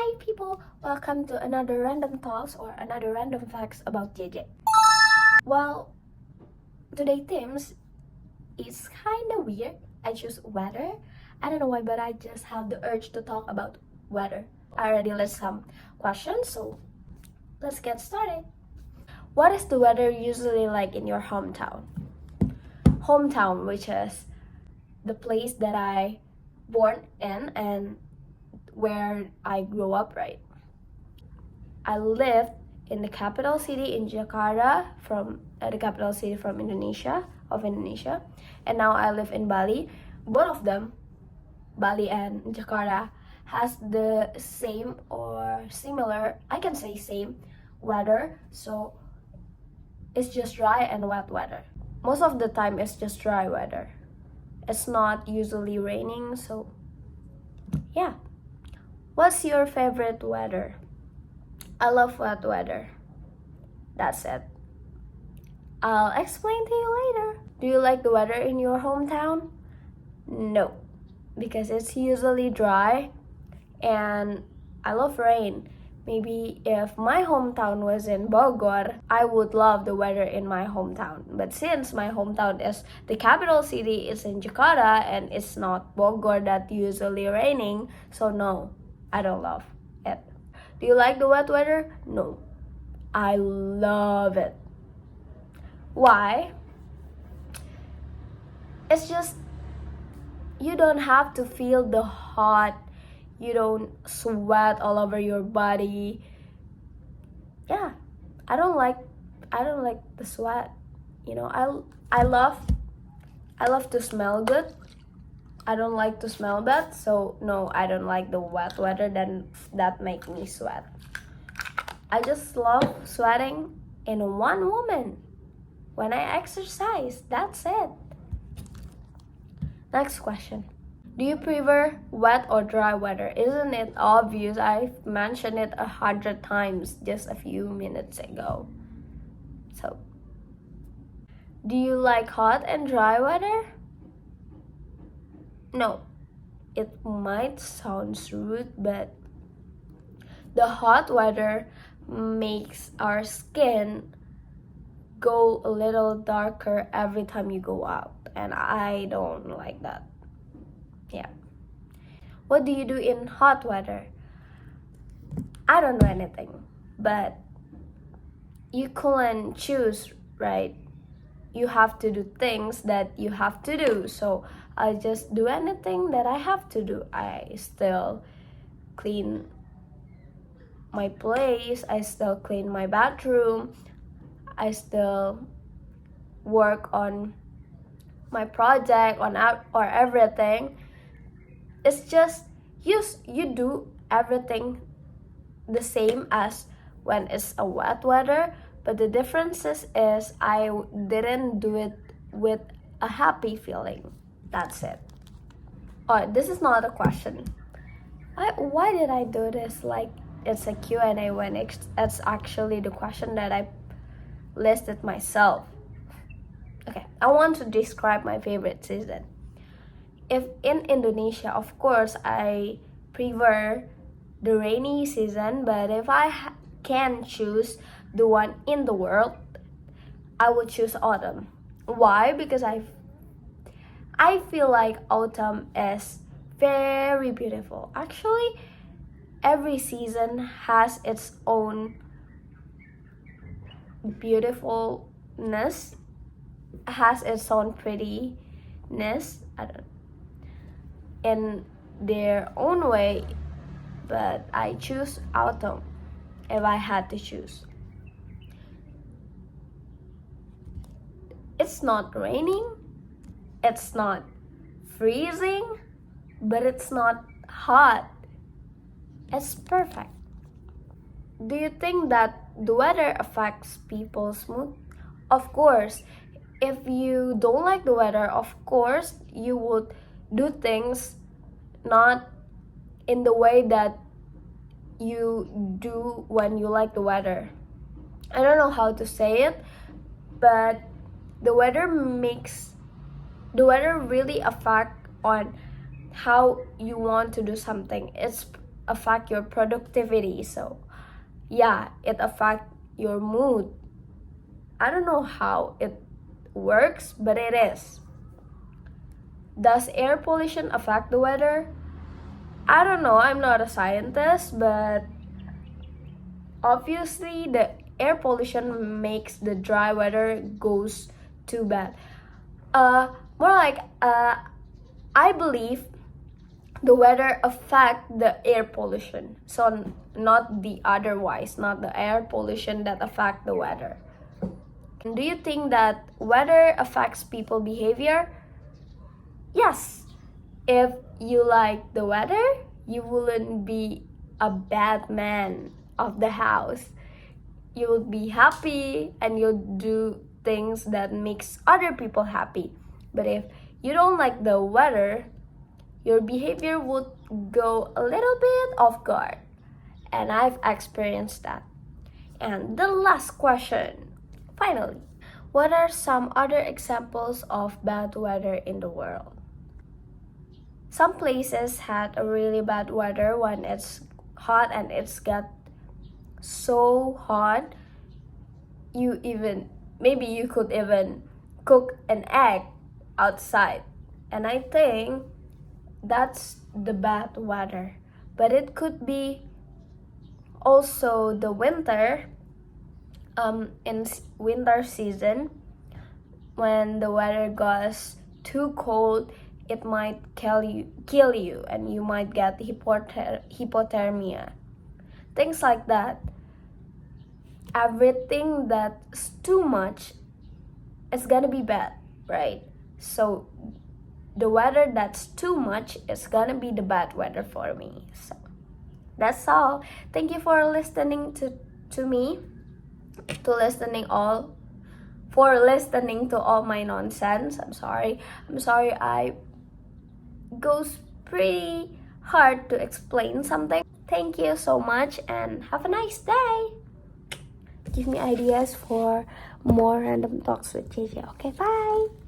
Hi people, welcome to another random talks or another random facts about JJ. Well, today themes is kind of weird. I choose weather. I don't know why, but I just have the urge to talk about weather. I already list some questions, so let's get started. What is the weather usually like in your hometown? Hometown, which is the place that I born in and where I grew up, right? I lived in the capital city in Jakarta, from the capital city from Indonesia, and now I live in Bali. Both of them, Bali and Jakarta, has the same or similar, I can say same weather, so it's just dry and wet weather. Most of the time it's just dry weather. It's not usually raining, so yeah. What's your favorite weather? I love wet weather. That's it. I'll explain to you later. Do you like the weather in your hometown? No, because it's usually dry and I love rain. Maybe if my hometown was in Bogor, I would love the weather in my hometown. But since my hometown is the capital city, it's in Jakarta and it's not Bogor that usually raining, so no, I don't love it. Do you like the wet weather? No. I love it. Why? It's just you don't have to feel the hot. You don't sweat all over your body. Yeah, I don't like the sweat. You know, I love to smell good. I don't like to smell bad, so no, I don't like the wet weather then that make me sweat. I just love sweating in one moment when I exercise. That's it. Next question. Do you prefer wet or dry weather? Isn't it obvious? I've mentioned it 100 times just a few minutes ago. So, do you like hot and dry weather? No. It might sound rude, but the hot weather makes our skin go a little darker every time you go out, and I don't like that. Yeah. What do you do in hot weather? I don't do anything, but you couldn't choose, right? You have to do things that you have to do, so I just do anything that I have to do. I still clean my place, I still clean my bathroom, I still work on my project or everything. It's just you do everything the same as when it's a wet weather, but the difference is I didn't do it with a happy feeling. That's it. Oh, this is not a question. Why did I do this like it's a Q&A when it's actually the question that I listed myself? Okay, I want to describe my favorite season. If in Indonesia, of course, I prefer the rainy season, but if I can choose the one in the world, I would choose autumn. Why? Because I feel like autumn is very beautiful. Actually, every season has its own beautifulness, has its own prettiness. I don't in their own way, but I choose autumn if I had to choose. It's not raining, it's not freezing, but it's not hot. It's perfect. Do you think that the weather affects people's mood? Of course. If you don't like the weather, of course, you would do things not in the way that you do when you like the weather. I don't know how to say it, but the weather really affect on how you want to do something. It's affect your productivity. So yeah, it affect your mood. I don't know how it works, but it is. Does air pollution affect the weather? I don't know, I'm not a scientist, but obviously the air pollution makes the dry weather goes too bad. More like I believe the weather affect the air pollution, so not the otherwise, not the air pollution that affect the weather. Do you think that weather affects people behavior? Yes. If you like the weather, you wouldn't be a bad man of the house. You will be happy and you'll do things that makes other people happy. But if you don't like the weather, your behavior would go a little bit off guard. And I've experienced that. And the last question, finally, what are some other examples of bad weather in the world? Some places had a really bad weather when it's hot and it's got so hot maybe you could even cook an egg outside. And I think that's the bad weather. But it could be also the winter, in winter season, when the weather goes too cold, it might kill you and you might get hypothermia. Things like that. Everything that's too much is gonna be bad, right? So the weather that's too much is gonna be the bad weather for me. So that's all. Thank you for listening to me, for listening to all my nonsense. I'm sorry I goes pretty hard to explain something. Thank you so much and have a nice day. Give me ideas for more random talks with JJ. Okay, bye.